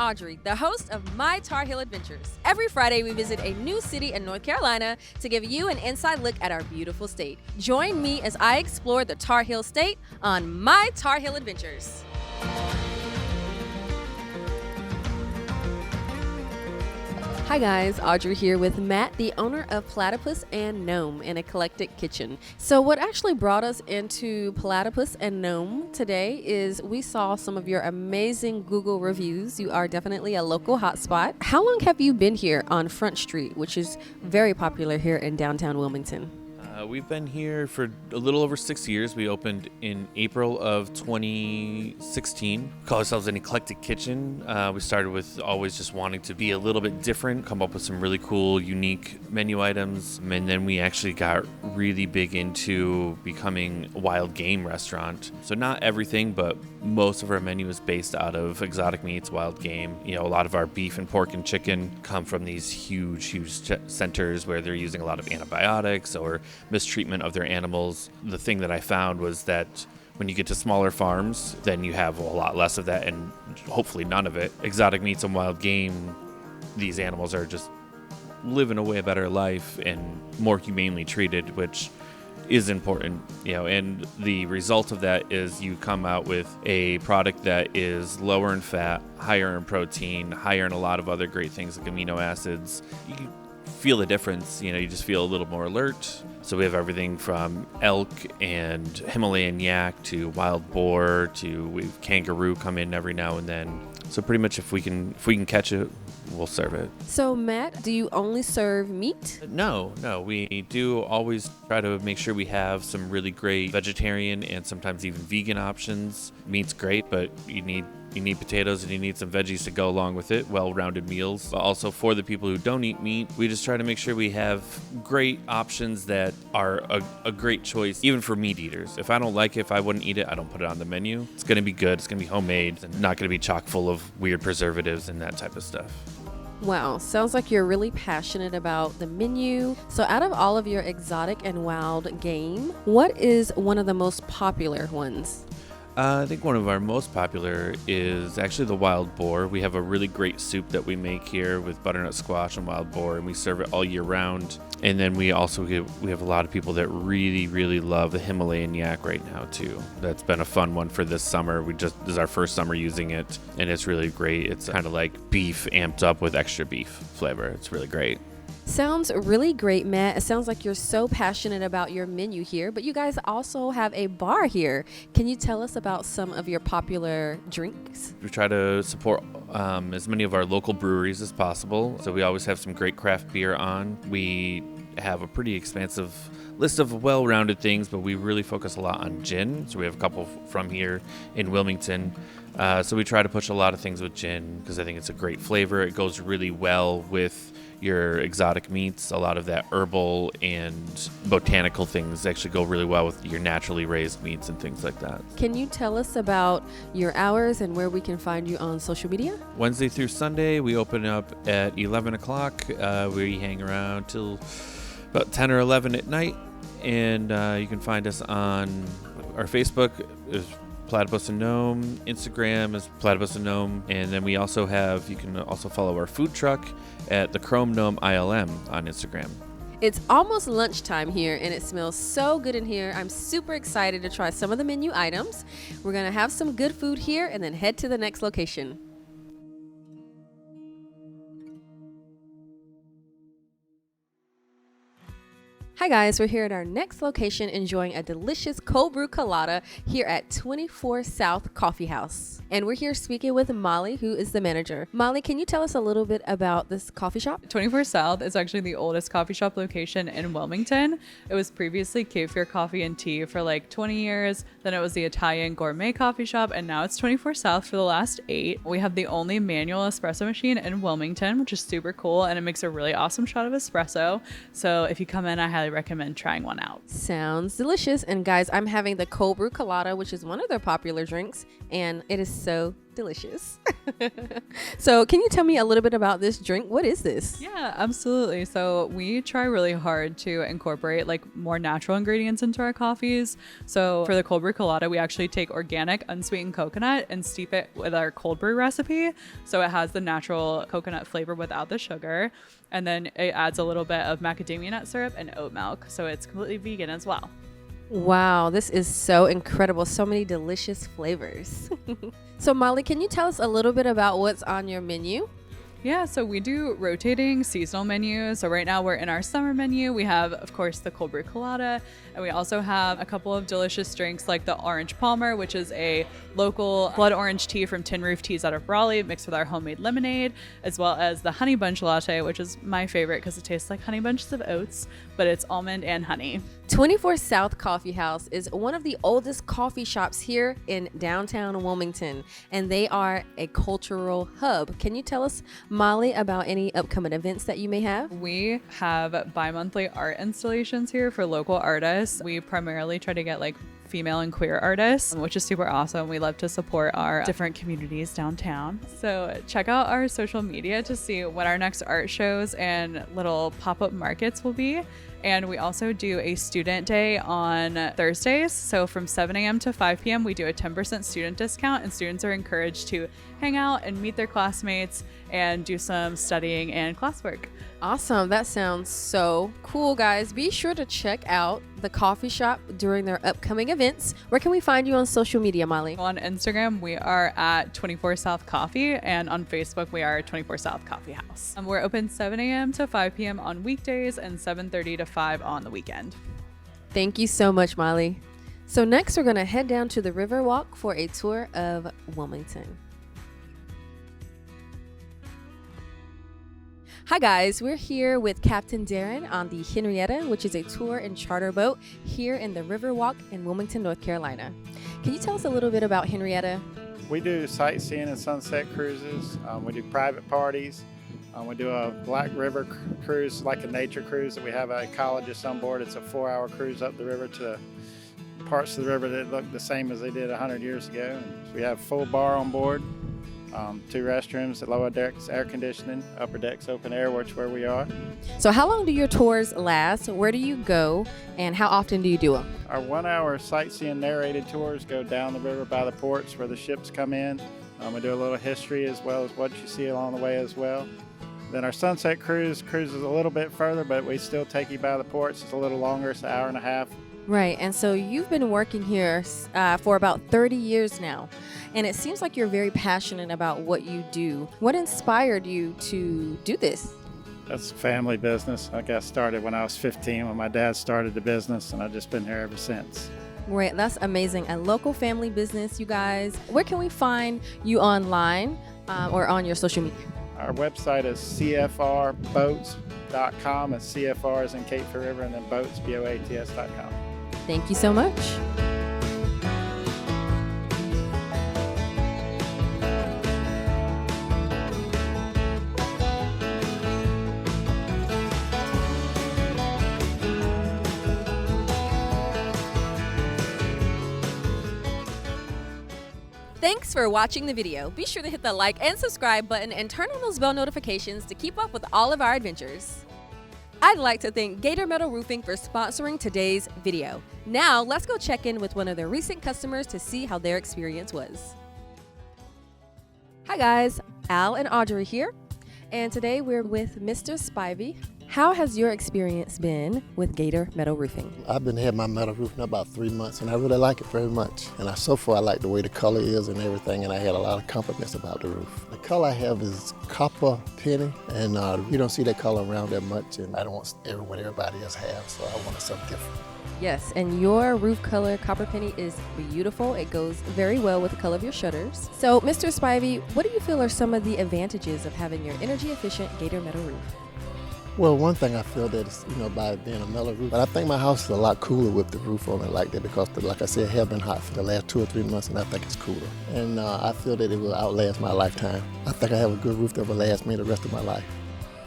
Audrey, the host of My Tar Heel Adventures. Every Friday, we visit a new city in North Carolina to give you an inside look at our beautiful state. Join me as I explore the Tar Heel State on My Tar Heel Adventures. Hi guys, Audrey here with Matt, the owner of Platypus Gnome, an eclectic kitchen. So what actually brought us into Platypus Gnome today is we saw some of your amazing Google reviews. You are definitely a local hotspot. How long have you been here on Front Street, which is very popular here in downtown Wilmington? We've been here for a little over 6 years. We opened in April of 2016. We call ourselves an eclectic kitchen. We started with always just wanting to be a little bit different, come up with some really cool, unique menu items. And then we actually got really big into becoming a wild game restaurant. So not everything, but most of our menu is based out of exotic meats, wild game. You know, a lot of our beef and pork and chicken come from these huge centers where they're using a lot of antibiotics or mistreatment of their animals. The thing that I found was that when you get to smaller farms, then you have a lot less of that and hopefully none of it. Exotic meats and wild game, these animals are just living a way better life and more humanely treated, which is important, you know, and the result of that is you come out with a product that is lower in fat, higher in protein, higher in a lot of other great things like amino acids. You can feel the difference, you know, you just feel a little more alert. So we have everything from elk and Himalayan yak to wild boar to we've kangaroo come in every now and then. So pretty much if we can catch it, we'll serve it. So Matt, do you only serve meat? No, we do always try to make sure we have some really great vegetarian and sometimes even vegan options. Meat's great, but you need potatoes and you need some veggies to go along with it, well-rounded meals. But also for the people who don't eat meat, we just try to make sure we have great options that are a great choice, even for meat eaters. If I don't like it, if I wouldn't eat it, I don't put it on the menu. It's going to be good, it's going to be homemade, and not going to be chock full of weird preservatives and that type of stuff. Wow, sounds like you're really passionate about the menu. So out of all of your exotic and wild game, what is one of the most popular ones? I think one of our most popular is actually the wild boar. We have a really great soup that we make here with butternut squash and wild boar, and we serve it all year round. And then we also have a lot of people that really, really love the Himalayan yak right now too. That's been a fun one for this summer. This is our first summer using it, and it's really great. It's kind of like beef amped up with extra beef flavor. It's really great. Sounds really great, Matt. It sounds like you're so passionate about your menu here, but you guys also have a bar here. Can you tell us about some of your popular drinks? We try to support as many of our local breweries as possible, so we always have some great craft beer on. We have a pretty expansive list of well-rounded things, but we really focus a lot on gin. So we have a couple from here in Wilmington. So we try to push a lot of things with gin because I think it's a great flavor. It goes really well with your exotic meats. A lot of that herbal and botanical things actually go really well with your naturally raised meats and things like that. Can you tell us about your hours and where we can find you on social media? Wednesday through Sunday, we open up at 11 o'clock. We hang around till about 10 or 11 at night. And you can find us on our Facebook is Platypus Gnome, Instagram is Platypus Gnome, and then you can also follow our food truck at the Chrome Gnome ILM on Instagram. It's almost lunchtime here and it smells so good in here. I'm super excited to try some of the menu items. We're gonna have some good food here and then head to the next location. Hi guys, we're here at our next location enjoying a delicious cold brew Colada here at 24 South Coffee House. And we're here speaking with Molly, who is the manager. Molly, can you tell us a little bit about this coffee shop? 24 South is actually the oldest coffee shop location in Wilmington. It was previously Cape Fear Coffee and Tea for like 20 years. Then it was the Italian gourmet coffee shop, and now it's 24 South for the last 8. We have the only manual espresso machine in Wilmington, which is super cool, and it makes a really awesome shot of espresso. So if you come in, I highly recommend trying one out. Sounds delicious. And guys, I'm having the cold brew Colada, which is one of their popular drinks, and it is so delicious. So can you tell me a little bit about this drink? What is this? Yeah, absolutely. So we try really hard to incorporate like more natural ingredients into our coffees. So for the cold brew Colada, we actually take organic unsweetened coconut and steep it with our cold brew recipe. So it has the natural coconut flavor without the sugar. And then it adds a little bit of macadamia nut syrup and oat milk. So it's completely vegan as well. Wow, this is so incredible. So many delicious flavors. So Molly, can you tell us a little bit about what's on your menu? Yeah, so we do rotating seasonal menus. So right now we're in our summer menu. We have, of course, the cold brew Colada, and we also have a couple of delicious drinks like the Orange Palmer, which is a local blood orange tea from Tin Roof Teas out of Raleigh, mixed with our homemade lemonade, as well as the Honey Bunch Latte, which is my favorite because it tastes like honey bunches of oats, but it's almond and honey. 24 South Coffee House is one of the oldest coffee shops here in downtown Wilmington, and they are a cultural hub. Can you tell us, Molly, about any upcoming events that you may have? We have bi-monthly art installations here for local artists. We primarily try to get like female and queer artists, which is super awesome. We love to support our different communities downtown. So check out our social media to see what our next art shows and little pop-up markets will be. And we also do a student day on Thursdays. So from 7 a.m. to 5 p.m., we do a 10% student discount, and students are encouraged to hang out and meet their classmates and do some studying and classwork. Awesome. That sounds so cool, guys. Be sure to check out the coffee shop during their upcoming events. Where can we find you on social media, Molly? On Instagram, we are at 24 South Coffee, and on Facebook, we are 24 South Coffee House. We're open 7 a.m. to 5 p.m. on weekdays and 7:30 to 5 on the weekend. Thank you so much, Molly. So next, we're going to head down to the Riverwalk for a tour of Wilmington. Hi guys, we're here with Captain Darren on the Henrietta, which is a tour and charter boat here in the Riverwalk in Wilmington, North Carolina. Can you tell us a little bit about Henrietta? We do sightseeing and sunset cruises. We do private parties. We do a Black River cruise, like a nature cruise that we have ecologists on board. It's a 4-hour cruise up the river to parts of the river that look the same as they did 100 years ago. And we have full bar on board. 2 restrooms, lower decks, air conditioning, upper decks, open air, which where we are. So how long do your tours last? Where do you go? And how often do you do them? Our 1-hour sightseeing narrated tours go down the river by the ports where the ships come in. We do a little history as well as what you see along the way as well. Then our sunset cruises a little bit further, but we still take you by the ports. It's a little longer, it's an hour and a half. Right, and so you've been working here for about 30 years now, and it seems like you're very passionate about what you do. What inspired you to do this? That's a family business. I got started when I was 15 when my dad started the business, and I've just been here ever since. Right, that's amazing. A local family business, you guys. Where can we find you online or on your social media? Our website is cfrboats.com. It's CFR is in Cape Fear River, and then boats, BOATS.com. Thank you so much. Thanks for watching the video. Be sure to hit the like and subscribe button and turn on those bell notifications to keep up with all of our adventures. I'd like to thank Gator Metal Roofing for sponsoring today's video. Now, let's go check in with one of their recent customers to see how their experience was. Hi guys, Al and Audrey here, and today we're with Mr. Spivey. How has your experience been with Gator Metal Roofing? I've been having my metal roof now about 3 months, and I really like it very much. And so far, I like the way the color is and everything, and I had a lot of compliments about the roof. The color I have is copper penny, and you don't see that color around that much, and I don't want what everybody else has, so I wanted something different. Yes, and your roof color, copper penny, is beautiful. It goes very well with the color of your shutters. So, Mr. Spivey, what do you feel are some of the advantages of having your energy-efficient Gator Metal roof? Well, one thing I feel that is, by being a metal roof, but I think my house is a lot cooler with the roof on it like that because, like I said, it has been hot for the last 2 or 3 months, and I think it's cooler. And I feel that it will outlast my lifetime. I think I have a good roof that will last me the rest of my life.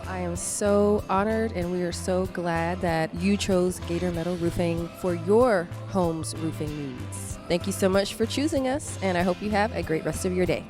I am so honored, and we are so glad that you chose Gator Metal Roofing for your home's roofing needs. Thank you so much for choosing us, and I hope you have a great rest of your day.